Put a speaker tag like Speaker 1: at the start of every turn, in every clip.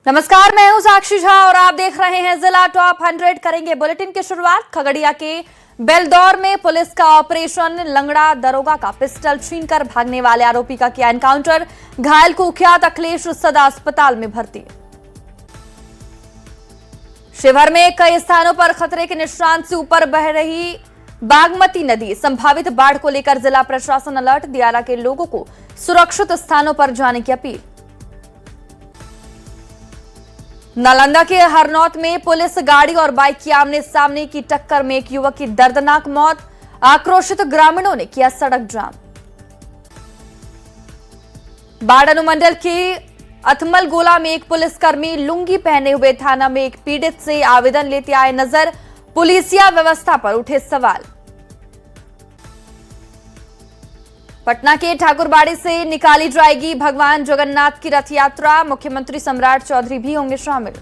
Speaker 1: नमस्कार, मैं हूं साक्षी झा और आप देख रहे हैं जिला टॉप 100। करेंगे बुलेटिन की शुरुआत। खगड़िया के बेलदौर में पुलिस का ऑपरेशन। लंगड़ा दरोगा का पिस्टल छीनकर भागने वाले आरोपी का किया एनकाउंटर। घायल कुख्यात अखिलेश सदा अस्पताल में भर्ती। शिवहर में कई स्थानों पर खतरे के निशान से ऊपर बह रही बागमती नदी। संभावित बाढ़ को लेकर जिला प्रशासन अलर्ट। दियारा के लोगों को सुरक्षित स्थानों पर जाने की अपील। नालंदा के हरनौत में पुलिस गाड़ी और बाइक की आमने सामने की टक्कर में एक युवक की दर्दनाक मौत। आक्रोशित ग्रामीणों ने किया सड़क जाम। बाढ़ अनुमंडल के अथमल गोला में एक पुलिसकर्मी लुंगी पहने हुए थाना में एक पीड़ित से आवेदन लेते आए नजर। पुलिसिया व्यवस्था पर उठे सवाल। पटना के ठाकुरबाड़ी से निकाली जाएगी भगवान जगन्नाथ की रथ यात्रा। मुख्यमंत्री सम्राट चौधरी भी होंगे शामिल।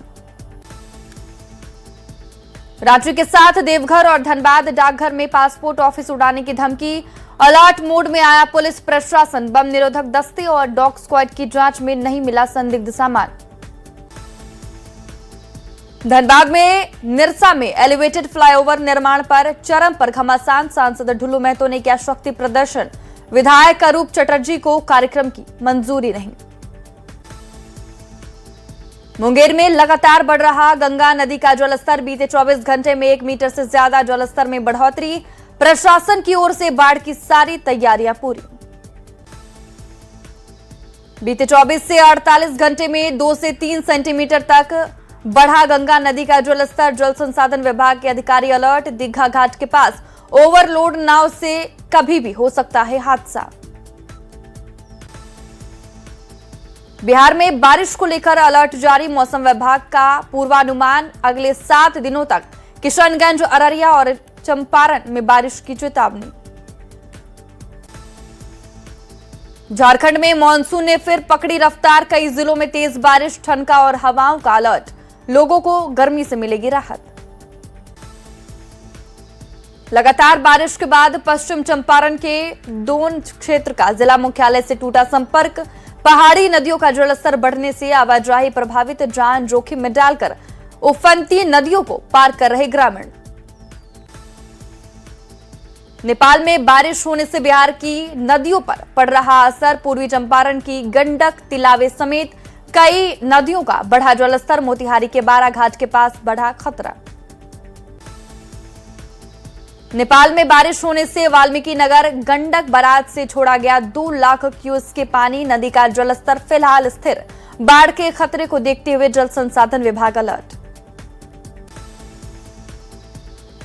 Speaker 1: राज्य के साथ देवघर और धनबाद डाकघर में पासपोर्ट ऑफिस उड़ाने की धमकी। अलर्ट मोड में आया पुलिस प्रशासन। बम निरोधक दस्ते और डॉग स्क्वाड की जांच में नहीं मिला संदिग्ध सामान। धनबाद में निरसा में एलिवेटेड फ्लाईओवर निर्माण पर चरम पर घमासान। सांसद ढुल्लू महतो ने किया शक्ति प्रदर्शन। विधायक अरूप चटर्जी को कार्यक्रम की मंजूरी नहीं। मुंगेर में लगातार बढ़ रहा गंगा नदी का जलस्तर। बीते 24 घंटे में 1 मीटर से ज्यादा जलस्तर में बढ़ोतरी। प्रशासन की ओर से बाढ़ की सारी तैयारियां पूरी। बीते 24 से 48 घंटे में 2 से 3 सेंटीमीटर तक बढ़ा गंगा नदी का जलस्तर। जल संसाधन विभाग के अधिकारी अलर्ट। दीघा घाट के पास ओवरलोड नाव से कभी भी हो सकता है हादसा। बिहार में बारिश को लेकर अलर्ट जारी। मौसम विभाग का पूर्वानुमान। अगले 7 दिनों तक किशनगंज, अररिया और चंपारण में बारिश की चेतावनी। झारखंड में मानसून ने फिर पकड़ी रफ्तार। कई जिलों में तेज बारिश, ठनका और हवाओं का अलर्ट। लोगों को गर्मी से मिलेगी राहत। लगातार बारिश के बाद पश्चिम चंपारण के दोन क्षेत्र का जिला मुख्यालय से टूटा संपर्क। पहाड़ी नदियों का जलस्तर बढ़ने से आवाजाही प्रभावित। जान जोखिम में डालकर उफनती नदियों को पार कर रहे ग्रामीण। नेपाल में बारिश होने से बिहार की नदियों पर पड़ रहा असर। पूर्वी चंपारण की गंडक, तिलावे समेत कई नदियों का बढ़ा जलस्तर। मोतिहारी के बारा घाट के पास बढ़ा खतरा। नेपाल में बारिश होने से वाल्मीकि नगर गंडक बराज से छोड़ा गया 2 लाख क्यूसेक के पानी। नदी का जलस्तर फिलहाल स्थिर। बाढ़ के खतरे को देखते हुए जल संसाधन विभाग अलर्ट।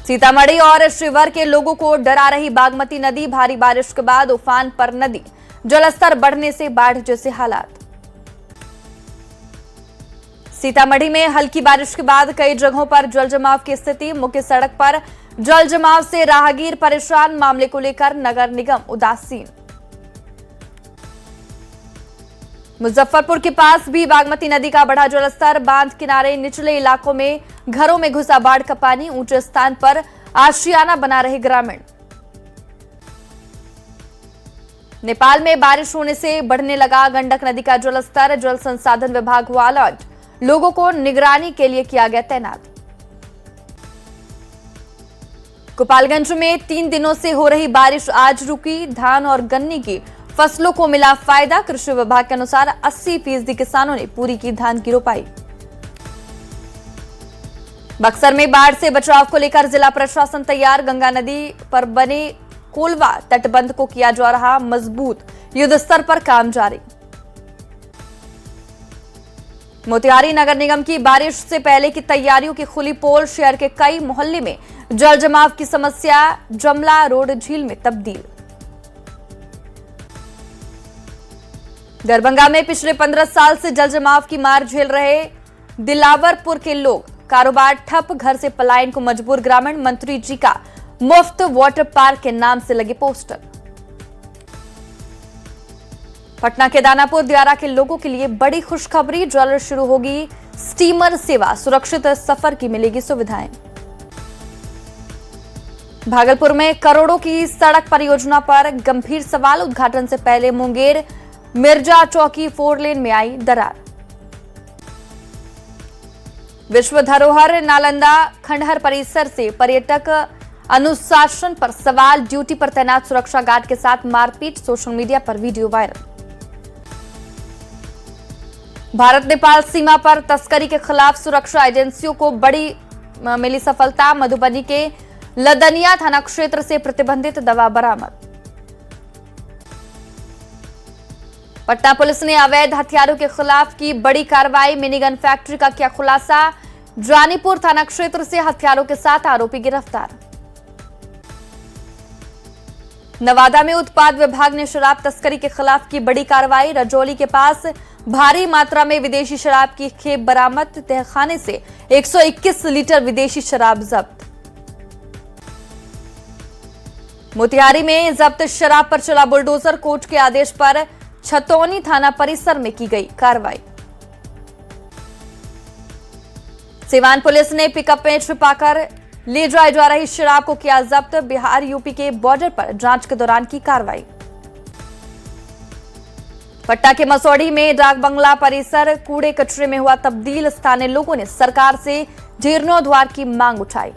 Speaker 1: सीतामढ़ी और शिवहर के लोगों को डरा रही बागमती नदी। भारी बारिश के बाद उफान पर नदी। जलस्तर बढ़ने से बाढ़ जैसे हालात। सीतामढ़ी में हल्की बारिश के बाद कई जगहों पर जलजमाव की स्थिति। मुख्य सड़क पर जल जमाव से राहगीर परेशान। मामले को लेकर नगर निगम उदासीन। मुजफ्फरपुर के पास भी बागमती नदी का बढ़ा जलस्तर। बांध किनारे निचले इलाकों में घरों में घुसा बाढ़ का पानी। ऊंचे स्थान पर आशियाना बना रहे ग्रामीण। नेपाल में बारिश होने से बढ़ने लगा गंडक नदी का जलस्तर। जल संसाधन विभाग हुआ अलर्ट। लोगों को निगरानी के लिए किया गया तैनात। गोपालगंज में 3 दिनों से हो रही बारिश आज रुकी। धान और गन्ने की फसलों को मिला फायदा। कृषि विभाग के अनुसार 80% किसानों ने पूरी की धान की रोपाई। बक्सर में बाढ़ से बचाव को लेकर जिला प्रशासन तैयार। गंगा नदी पर बने कोलवा तटबंध को किया जा रहा मजबूत। युद्ध स्तर पर काम जारी। मोतिहारी नगर निगम की बारिश से पहले की तैयारियों की खुली पोल। शहर के कई मोहल्ले में जल जमाव की समस्या। जमला रोड झील में तब्दील। दरभंगा में पिछले 15 साल से जल जमाव की मार झेल रहे दिलावरपुर के लोग। कारोबार ठप, घर से पलायन को मजबूर ग्रामीण। मंत्री जी का मुफ्त वाटर पार्क के नाम से लगे पोस्टर। पटना के दानापुर दियारा के लोगों के लिए बड़ी खुशखबरी। जल्द शुरू होगी स्टीमर सेवा। सुरक्षित सफर की मिलेगी सुविधाएं। भागलपुर में करोड़ों की सड़क परियोजना पर गंभीर सवाल। उद्घाटन से पहले मुंगेर मिर्जा चौकी 4 लेन में आई दरार। विश्व धरोहर नालंदा खंडहर परिसर से पर्यटक अनुशासन पर सवाल, ड्यूटी पर तैनात सुरक्षा गार्ड के साथ मारपीट, सोशल मीडिया पर वीडियो वायरल। भारत नेपाल सीमा पर तस्करी के खिलाफ सुरक्षा एजेंसियों को बड़ी मिली सफलता, मधुबनी के लदनिया थाना क्षेत्र से प्रतिबंधित दवा बरामद। पटना पुलिस ने अवैध हथियारों के खिलाफ की बड़ी कार्रवाई, मिनीगन फैक्ट्री का किया खुलासा, जानीपुर थाना क्षेत्र से हथियारों के साथ आरोपी गिरफ्तार। नवादा में उत्पाद विभाग ने शराब तस्करी के खिलाफ की बड़ी कार्रवाई, रजौली के पास भारी मात्रा में विदेशी शराब की खेप बरामद, तहखाने से 121 लीटर विदेशी शराब जब्त। मोतिहारी में जब्त शराब पर चला बुलडोजर, कोर्ट के आदेश पर छतौनी थाना परिसर में की गई कार्रवाई। सीवान पुलिस ने पिकअप में छिपाकर ले जाई जा रही शराब को किया जब्त, बिहार यूपी के बॉर्डर पर जांच के दौरान की कार्रवाई। पटना के मसौढ़ी में डाक बंगला परिसर कूड़े कचरे में हुआ तब्दील, स्थानीय लोगों ने सरकार से जीर्णोद्धार की मांग उठाई।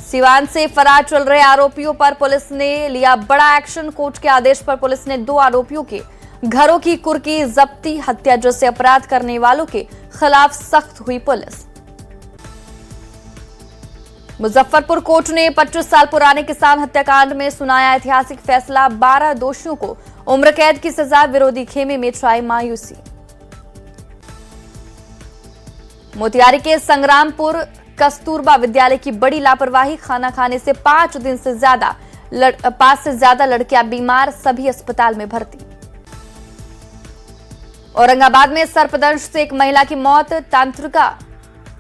Speaker 1: सीवान से फरार चल रहे आरोपियों पर पुलिस ने लिया बड़ा एक्शन, कोर्ट के आदेश पर पुलिस ने 2 आरोपियों के घरों की कुर्की जब्ती, हत्या जैसे अपराध करने वालों के खिलाफ सख्त हुई पुलिस। मुजफ्फरपुर कोर्ट ने 25 साल पुराने किसान हत्याकांड में सुनाया ऐतिहासिक फैसला, 12 दोषियों को उम्र कैद की सजा, विरोधी खेमे में छाई मायूसी। मोतिहारी के संग्रामपुर कस्तूरबा विद्यालय की बड़ी लापरवाही, खाना खाने से 5 से ज्यादा लड़कियां बीमार, सभी अस्पताल में भर्ती। औरंगाबाद में सर्पदंश से एक महिला की मौत, तांत्रिका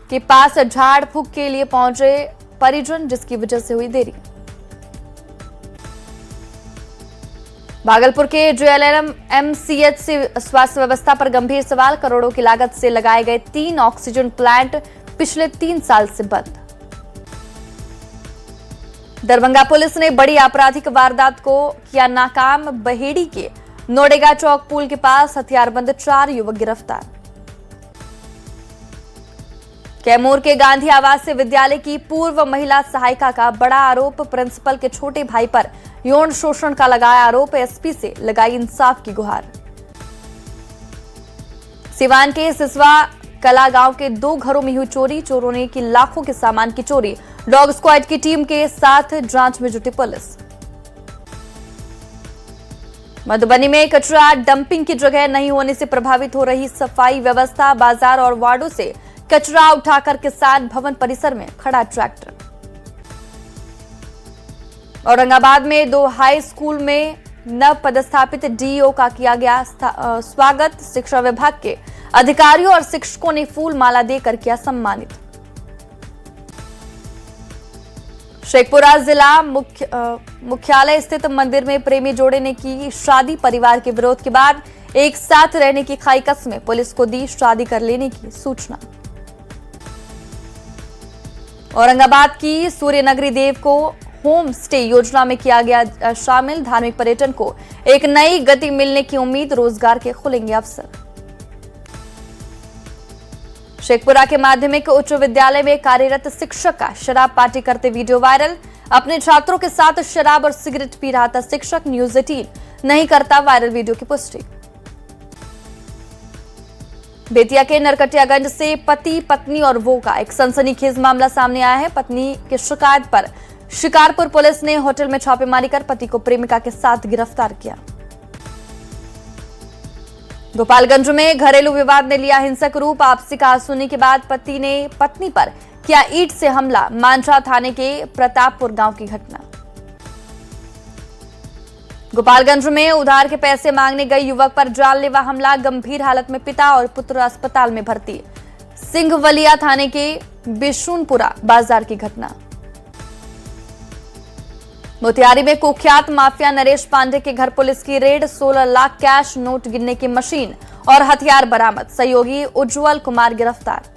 Speaker 1: के पास झाड़ फूक के लिए पहुंचे परिजन, जिसकी वजह से हुई देरी। भागलपुर के JLMMCH से स्वास्थ्य व्यवस्था पर गंभीर सवाल, करोड़ों की लागत से लगाए गए 3 ऑक्सीजन प्लांट पिछले 3 साल से बंद। दरभंगा पुलिस ने बड़ी आपराधिक वारदात को किया नाकाम, बहेड़ी के नोडेगा चौक पुल के पास हथियारबंद 4 युवक गिरफ्तार। कैमूर के गांधी आवासीय विद्यालय की पूर्व महिला सहायिका का बड़ा आरोप, प्रिंसिपल के छोटे भाई पर यौन शोषण का लगाया आरोप, एसपी से लगाई इंसाफ की गुहार। सिवान के सिसवा कला गांव के 2 घरों में हुई चोरी, चोरों ने की लाखों के सामान की चोरी, डॉग स्क्वाड की टीम के साथ जांच में जुटी पुलिस। मधुबनी में कचरा डंपिंग की जगह नहीं होने से प्रभावित हो रही सफाई व्यवस्था, बाजार और वार्डों से कचरा उठाकर किसान भवन परिसर में खड़ा ट्रैक्टर। औरंगाबाद में 2 हाई स्कूल में नव पदस्थापित डीईओ का किया गया स्वागत, शिक्षा विभाग के अधिकारियों और शिक्षकों ने फूल माला देकर किया सम्मानित। शेखपुरा जिला मुख्यालय स्थित मंदिर में प्रेमी जोड़े ने की शादी, परिवार के विरोध के बाद एक साथ रहने की खाई कसमें, पुलिस को दी शादी कर लेने की सूचना। औरंगाबाद की सूर्य नगरी देव को होम स्टे योजना में किया गया शामिल, धार्मिक पर्यटन को एक नई गति मिलने की उम्मीद, रोजगार के खुलेंगे अवसर। शेखपुरा के माध्यमिक उच्च विद्यालय में कार्यरत शिक्षक का शराब पार्टी करते वीडियो वायरल, अपने छात्रों के साथ शराब और सिगरेट पी रहा था शिक्षक, न्यूज 18 नहीं करता वायरल वीडियो की पुष्टि। बेतिया के नरकटियागंज से पति पत्नी और वो का एक सनसनीखेज मामला सामने आया है। पत्नी की शिकायत पर शिकारपुर पुलिस ने होटल में छापेमारी कर पति को प्रेमिका के साथ गिरफ्तार किया। गोपालगंज में घरेलू विवाद ने लिया हिंसक रूप, आपसी कहासुनी के बाद पति ने पत्नी पर किया ईंट से हमला, मांझा थाने के प्रतापपुर गांव की घटना। गोपालगंज में उधार के पैसे मांगने गए युवक पर जानलेवा हमला, गंभीर हालत में पिता और पुत्र अस्पताल में भर्ती। सिंघवलिया थाने के बिशुनपुरा बाजार की घटना। मोतिहारी में कुख्यात माफिया नरेश पांडे के घर पुलिस की रेड, 16 लाख कैश, नोट गिनने की मशीन और हथियार बरामद, सहयोगी उज्जवल कुमार गिरफ्तार।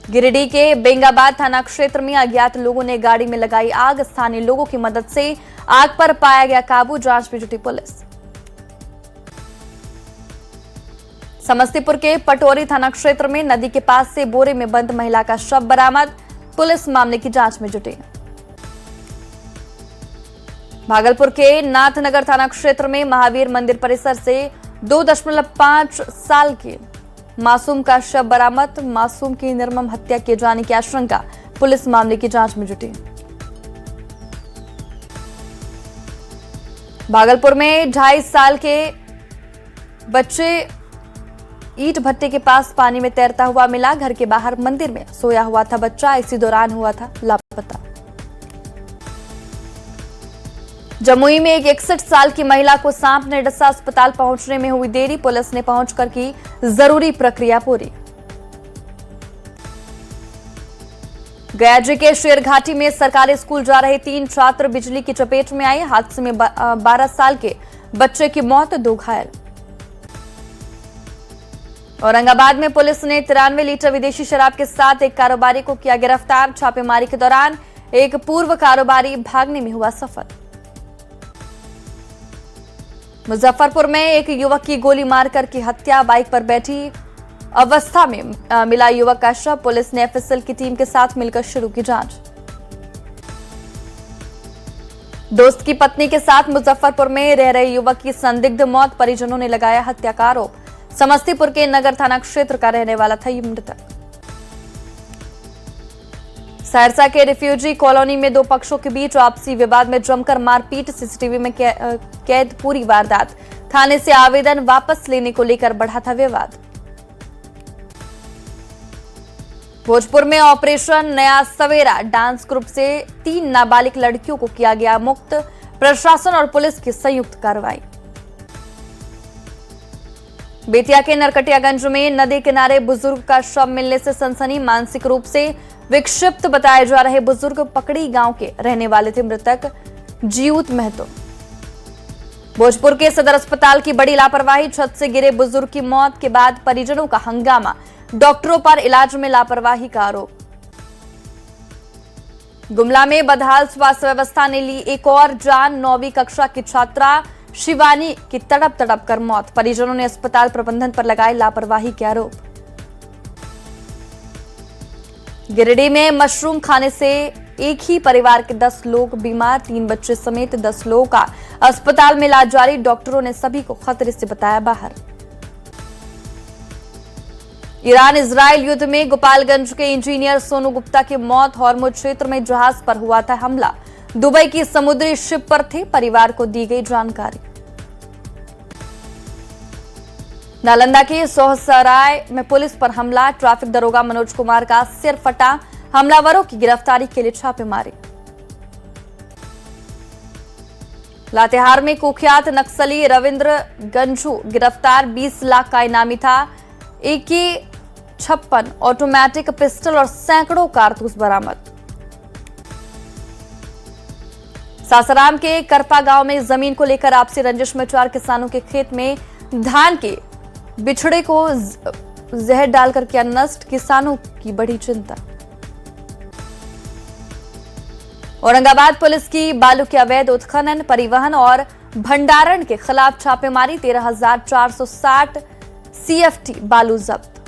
Speaker 1: गिरिडीह के बेंगाबाद थाना क्षेत्र में अज्ञात लोगों ने गाड़ी में लगाई आग, स्थानीय लोगों की मदद से आग पर पाया गया काबू, जांच में जुटी पुलिस। समस्तीपुर के पटोरी थाना क्षेत्र में नदी के पास से बोरे में बंद महिला का शव बरामद, पुलिस मामले की जांच में जुटी। भागलपुर के नाथनगर थाना क्षेत्र में महावीर मंदिर परिसर से 2.5 साल के मासूम का शव बरामद, मासूम की निर्मम हत्या किए जाने की आशंका, पुलिस मामले की जांच में जुटी। भागलपुर में 2.5 साल के बच्चे ईंट भट्टे के पास पानी में तैरता हुआ मिला। घर के बाहर मंदिर में सोया हुआ था बच्चा, इसी दौरान हुआ था लापता। जमुई में एक 61 साल की महिला को सांप ने डसा, अस्पताल पहुंचने में हुई देरी, पुलिस ने पहुंचकर की जरूरी प्रक्रिया पूरी। गया जिले के शेरघाटी में सरकारी स्कूल जा रहे 3 छात्र बिजली की चपेट में आए, हादसे में 12 साल के बच्चे की मौत, 2 घायल। औरंगाबाद में पुलिस ने 93 लीटर विदेशी शराब के साथ एक कारोबारी को किया गिरफ्तार। छापेमारी के दौरान एक पूर्व कारोबारी भागने में हुआ सफल। मुजफ्फरपुर में एक युवक की गोली मारकर की हत्या, बाइक पर बैठी अवस्था में मिला युवक का शव, पुलिस ने एफएसएल की टीम के साथ मिलकर शुरू की जांच। दोस्त की पत्नी के साथ मुजफ्फरपुर में रह रहे युवक की संदिग्ध मौत, परिजनों ने लगाया हत्या का आरोप। समस्तीपुर के नगर थाना क्षेत्र का रहने वाला था ये मृतक। सहरसा के रिफ्यूजी कॉलोनी में 2 पक्षों के बीच आपसी विवाद में जमकर मारपीट, सीसीटीवी में कैद पूरी वारदात। थाने से आवेदन वापस लेने को लेकर बढ़ा था विवाद। भोजपुर में ऑपरेशन नया सवेरा डांस ग्रुप से 3 नाबालिग लड़कियों को किया गया मुक्त, प्रशासन और पुलिस की संयुक्त कार्रवाई। बेतिया के नरकटियागंज में नदी किनारे बुजुर्ग का शव मिलने से सनसनी, मानसिक रूप से विक्षिप्त बताए जा रहे बुजुर्ग पकड़ी गांव के रहने वाले थे मृतक जीउत महतो। भोजपुर के सदर अस्पताल की बड़ी लापरवाही, छत से गिरे बुजुर्ग की मौत के बाद परिजनों का हंगामा, डॉक्टरों पर इलाज में लापरवाही का आरोप। गुमला में बदहाल स्वास्थ्य व्यवस्था ने ली एक और जान, 9वीं कक्षा की छात्रा शिवानी की तड़प कर मौत, परिजनों ने अस्पताल प्रबंधन पर लगाए लापरवाही के आरोप। गिरिडीह में मशरूम खाने से एक ही परिवार के 10 लोग बीमार, 3 बच्चे समेत 10 लोगों का अस्पताल में इलाज जारी, डॉक्टरों ने सभी को खतरे से बताया बाहर। ईरान इजराइल युद्ध में गोपालगंज के इंजीनियर सोनू गुप्ता की मौत, हॉर्मुज क्षेत्र में जहाज पर हुआ था हमला, दुबई की समुद्री शिप पर थे, परिवार को दी गई जानकारी। नालंदा के सोहसराय में पुलिस पर हमला, ट्रैफिक दरोगा मनोज कुमार का सिर फटा, हमलावरों की गिरफ्तारी के लिए छापेमारी। लातेहार में कुख्यात नक्सली रविंद्र गंझू गिरफ्तार, 20 लाख का इनामी था, AK-56 ऑटोमेटिक पिस्टल और सैकड़ों कारतूस बरामद। सासाराम के करपा गांव में जमीन को लेकर आपसी रंजिश में 4 किसानों के खेत में धान के बिछड़े को जहर डालकर किया नष्ट, किसानों की बड़ी चिंता। औरंगाबाद पुलिस की बालू के अवैध उत्खनन, परिवहन और भंडारण के खिलाफ छापेमारी, 13,460 CFT बालू जब्त।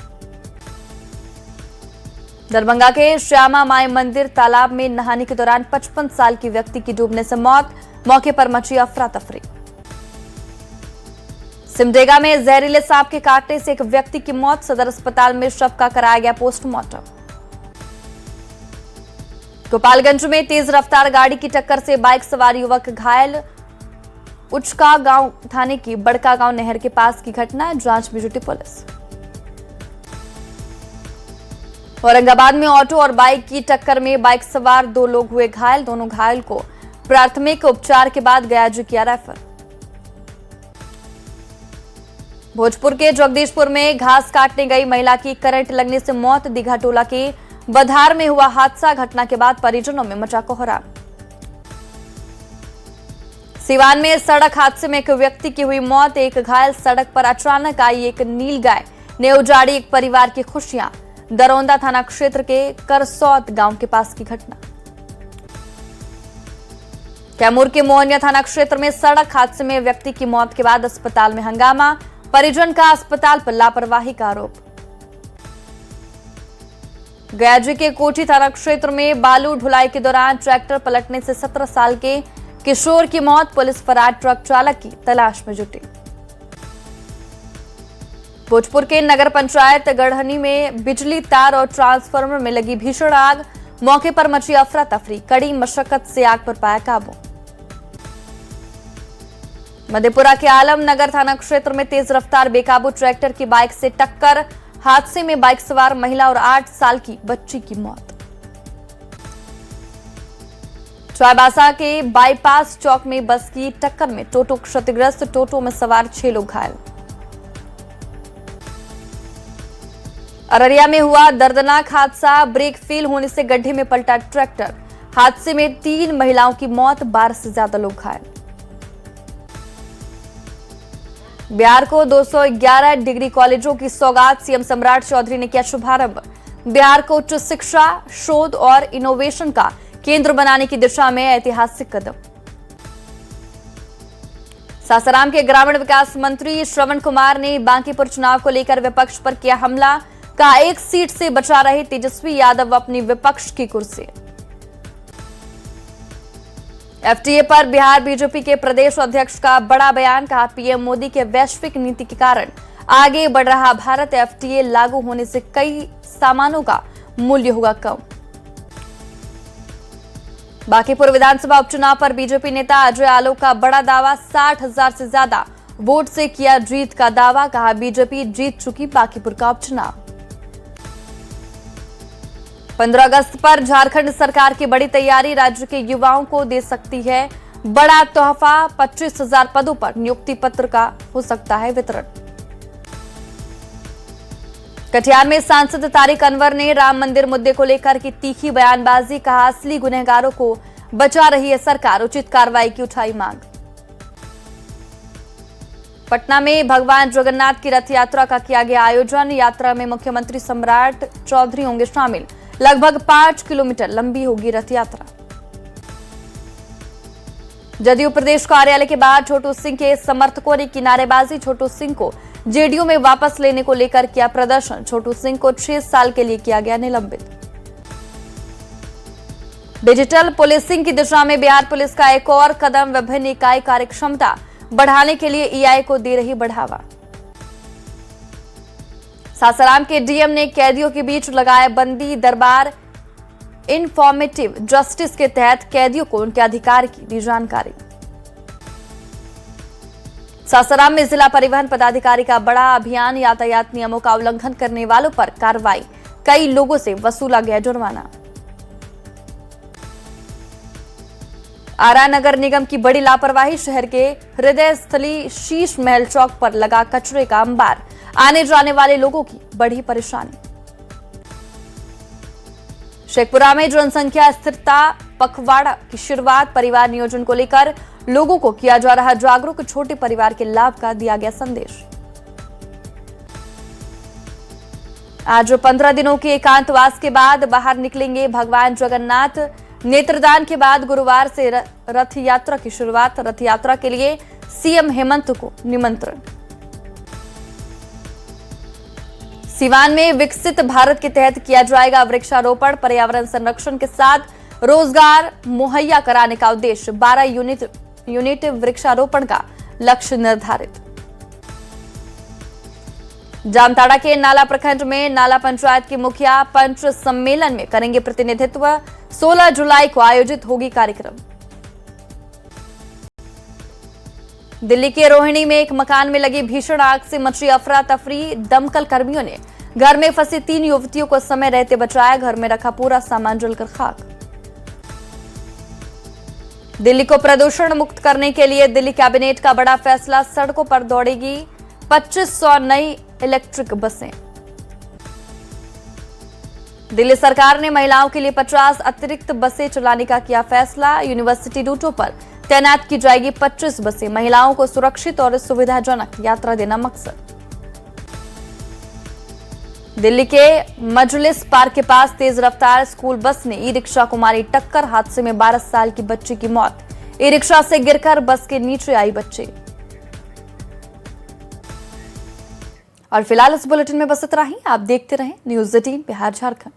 Speaker 1: दरभंगा के श्यामा माई मंदिर तालाब में नहाने के दौरान 55 साल की व्यक्ति की डूबने से मौत, मौके पर मची अफरा तफरी। सिमडेगा में जहरीले सांप के काटने से एक व्यक्ति की मौत, सदर अस्पताल में शव का कराया गया पोस्टमार्टम। गोपालगंज में तेज रफ्तार गाड़ी की टक्कर से बाइक सवार युवक घायल, उचका गांव थाने की बड़का गांव नहर के पास की घटना, जांच में जुटी पुलिस। औरंगाबाद में ऑटो और बाइक की टक्कर में बाइक सवार 2 लोग हुए घायल, दोनों घायल को प्राथमिक उपचार के बाद गया जो किया रेफर। भोजपुर के जगदीशपुर में घास काटने गई महिला की करंट लगने से मौत, दीघा टोला के बधार में हुआ हादसा, घटना के बाद परिजनों में मचा कोहराम। सिवान में सड़क हादसे में एक व्यक्ति की हुई मौत, एक घायल, सड़क पर अचानक आई एक नील गाय ने उजाड़ी एक परिवार की खुशियां, दरौंदा थाना क्षेत्र के करसौत गांव के पास की घटना। कैमूर के मोहनिया थाना क्षेत्र में सड़क हादसे में व्यक्ति की मौत के बाद अस्पताल में हंगामा, परिजन का अस्पताल पर लापरवाही का आरोप। गया जिले के कोठी थाना क्षेत्र में बालू ढुलाई के दौरान ट्रैक्टर पलटने से 17 साल के किशोर की मौत। पुलिस फरार ट्रक चालक की तलाश में जुटी। भोजपुर के नगर पंचायत गढ़हनी में बिजली तार और ट्रांसफार्मर में लगी भीषण आग। मौके पर मची अफरा तफरी, कड़ी मशक्कत से आग पर पाया काबू। मधेपुरा के आलमनगर थाना क्षेत्र में तेज रफ्तार बेकाबू ट्रैक्टर की बाइक से टक्कर। हादसे में बाइक सवार महिला और 8 साल की बच्ची की मौत। चाईबासा के बाईपास चौक में बस की टक्कर में टोटो क्षतिग्रस्त। टोटो में सवार 6 लोग घायल। अररिया में हुआ दर्दनाक हादसा। ब्रेक फेल होने से गड्ढे में पलटा ट्रैक्टर। हादसे में 3 महिलाओं की मौत, 12 से ज्यादा लोग घायल। बिहार को 211 डिग्री कॉलेजों की सौगात। सीएम सम्राट चौधरी ने किया शुभारंभ। बिहार को उच्च शिक्षा, शोध और इनोवेशन का केंद्र बनाने की दिशा में ऐतिहासिक कदम। सासाराम के ग्रामीण विकास मंत्री श्रवण कुमार ने बांकीपुर चुनाव को लेकर विपक्ष पर किया हमला। का 1 सीट से बचा रहे तेजस्वी यादव अपनी विपक्ष की कुर्सी। एफटीए पर बिहार बीजेपी के प्रदेश अध्यक्ष का बड़ा बयान। कहा, पीएम मोदी के वैश्विक नीति के कारण आगे बढ़ रहा भारत। एफटीए लागू होने से कई सामानों का मूल्य होगा कम। बांकीपुर विधानसभा उपचुनाव पर बीजेपी नेता अजय आलोक का बड़ा दावा। 60,000 से ज्यादा वोट से किया जीत का दावा। कहा, बीजेपी जीत चुकी बांकीपुर का उपचुनाव। 15 अगस्त पर झारखंड सरकार की बड़ी तैयारी। राज्य के युवाओं को दे सकती है बड़ा तोहफा। 25,000 पदों पर नियुक्ति पत्र का हो सकता है वितरण। कटिहार में सांसद तारिक अनवर ने राम मंदिर मुद्दे को लेकर की तीखी बयानबाजी। कहा, असली गुनहगारों को बचा रही है सरकार। उचित कार्रवाई की उठाई मांग। पटना में भगवान जगन्नाथ की रथ यात्रा का किया गया आयोजन। यात्रा में मुख्यमंत्री सम्राट चौधरी होंगे शामिल। लगभग 5 किलोमीटर लंबी होगी रथ यात्रा। जदयू प्रदेश कार्यालय के बाद छोटू सिंह के समर्थकों ने की नारेबाजी। छोटू सिंह को जेडीयू में वापस लेने को लेकर किया प्रदर्शन। छोटू सिंह को 6 साल के लिए किया गया निलंबित। डिजिटल पुलिसिंग की दिशा में बिहार पुलिस का एक और कदम। विभिन्न इकाई कार्यक्षमता बढ़ाने के लिए ईआई को दे रही बढ़ावा। सासाराम के डीएम ने कैदियों के बीच लगाया बंदी दरबार। इन्फॉर्मेटिव जस्टिस के तहत कैदियों को उनके अधिकार की दी जानकारी। सासाराम में जिला परिवहन पदाधिकारी का बड़ा अभियान। यातायात नियमों का उल्लंघन करने वालों पर कार्रवाई। कई लोगों से वसूला गया जुर्माना। आरा नगर निगम की बड़ी लापरवाही। शहर के हृदय स्थली शीश महल चौक पर लगा कचरे का अंबार। आने जाने वाले लोगों की बड़ी परेशानी। शेखपुरा में जनसंख्या स्थिरता पखवाड़ा की शुरुआत। परिवार नियोजन को लेकर लोगों को किया जा रहा जागरूक। छोटे परिवार के लाभ का दिया गया संदेश। आज 15 दिनों के एकांतवास के बाद बाहर निकलेंगे भगवान जगन्नाथ। नेत्रदान के बाद गुरुवार से रथ यात्रा की शुरुआत। रथ यात्रा के लिए सीएम हेमंत को निमंत्रण। सिवान में विकसित भारत के तहत किया जाएगा वृक्षारोपण। पर्यावरण संरक्षण के साथ रोजगार मुहैया कराने का उद्देश्य। 12 यूनिट वृक्षारोपण का लक्ष्य निर्धारित। जामताड़ा के नाला प्रखंड में नाला पंचायत के मुखिया पंच सम्मेलन में करेंगे प्रतिनिधित्व। 16 जुलाई को आयोजित होगी कार्यक्रम। दिल्ली के रोहिणी में एक मकान में लगी भीषण आग से मची अफरा तफरी। दमकल कर्मियों ने घर में फंसी 3 युवतियों को समय रहते बचाया। घर में रखा पूरा सामान जलकर खाक। दिल्ली को प्रदूषण मुक्त करने के लिए दिल्ली कैबिनेट का बड़ा फैसला। सड़कों पर दौड़ेगी 2500 नई इलेक्ट्रिक बसें। दिल्ली सरकार ने महिलाओं के लिए 50 अतिरिक्त बसें चलाने का किया फैसला। यूनिवर्सिटी रूटों पर तैनात की जाएगी 25 बसें। महिलाओं को सुरक्षित और सुविधाजनक यात्रा देना मकसद। दिल्ली के मजलिस पार्क के पास तेज रफ्तार स्कूल बस ने ई रिक्शा को मारी टक्कर। हादसे में 12 साल की बच्ची की मौत। ई रिक्शा से गिरकर बस के नीचे आई बच्ची। और फिलहाल इस बुलेटिन में बस इतना ही। आप देखते रहें न्यूज़ 18 बिहार झारखंड।